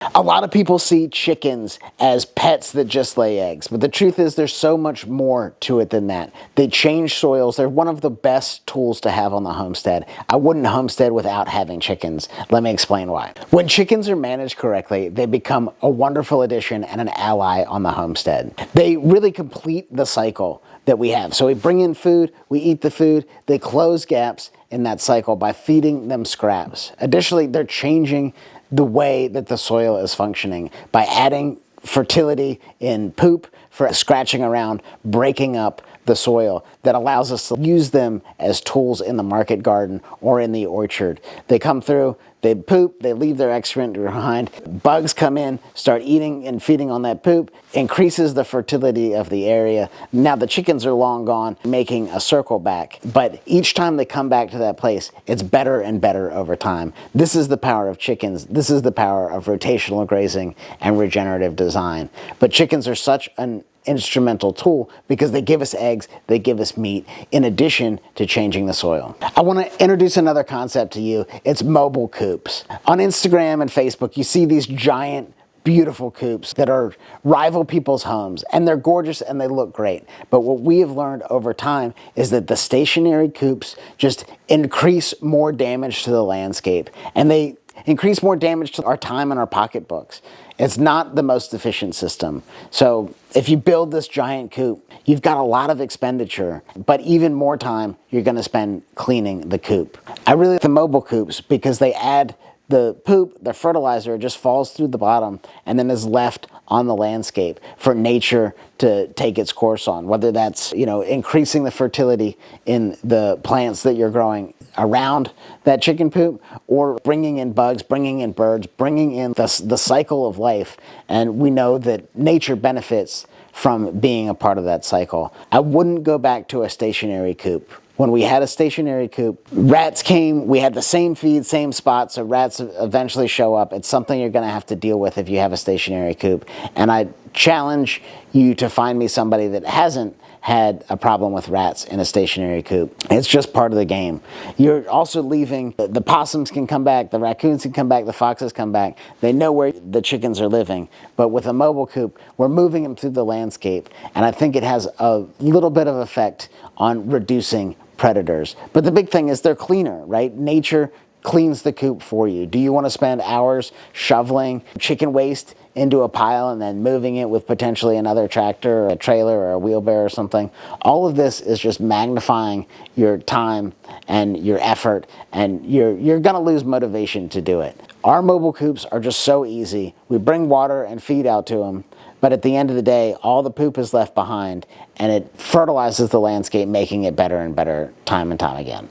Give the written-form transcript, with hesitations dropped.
A lot of people see chickens as pets that just lay eggs, but the truth is there's so much more to it than that. They change soils. They're one of the best tools to have on the homestead. I wouldn't homestead without having chickens. Let me explain why. When chickens are managed correctly, they become a wonderful addition and an ally on the homestead. They really complete the cycle that we have. So we bring in food, we eat the food, they close gaps in that cycle by feeding them scraps. Additionally, they're changing the way that the soil is functioning by adding fertility in poop for scratching around, breaking up the soil that allows us to use them as tools in the market garden or in the orchard. They come through, they poop, they leave their excrement behind. Bugs come in, start eating and feeding on that poop, increases the fertility of the area. Now the chickens are long gone, making a circle back. But each time they come back to that place, it's better and better over time. This is the power of chickens. This is the power of rotational grazing and regenerative design. But chickens are such an instrumental tool because they give us eggs, they give us meat, in addition to changing the soil. I want to introduce another concept to you. It's mobile coops. On Instagram and Facebook, you see these giant, beautiful coops that are rival people's homes, and they're gorgeous and they look great. But what we have learned over time is that the stationary coops just increase more damage to the landscape, and they increase more damage to our time and our pocketbooks. It's not the most efficient system. So if you build this giant coop, you've got a lot of expenditure, but even more time you're going to spend cleaning the coop. I really like the mobile coops because they add the poop, the fertilizer, just falls through the bottom and then is left on the landscape for nature to take its course on, whether that's, increasing the fertility in the plants that you're growing around that chicken poop, or bringing in bugs, bringing in birds, bringing in the cycle of life. And we know that nature benefits from being a part of that cycle. I wouldn't go back to a stationary coop. When we had a stationary coop, rats came, we had the same feed, same spot, so rats eventually show up. It's something you're going to have to deal with if you have a stationary coop. And I challenge you to find me somebody that hasn't had a problem with rats in a stationary coop. It's just part of the game. You're also leaving, the possums can come back, the raccoons can come back, the foxes come back. They know where the chickens are living. But with a mobile coop, we're moving them through the landscape. And I think it has a little bit of effect on reducing predators. But the big thing is they're cleaner, right? Nature cleans the coop for you. Do you want to spend hours shoveling chicken waste into a pile and then moving it with potentially another tractor or a trailer or a wheelbarrow or something? All of this is just magnifying your time and your effort, and you're going to lose motivation to do it. Our mobile coops are just so easy. We bring water and feed out to them, but at the end of the day, all the poop is left behind, and it fertilizes the landscape, making it better and better time and time again.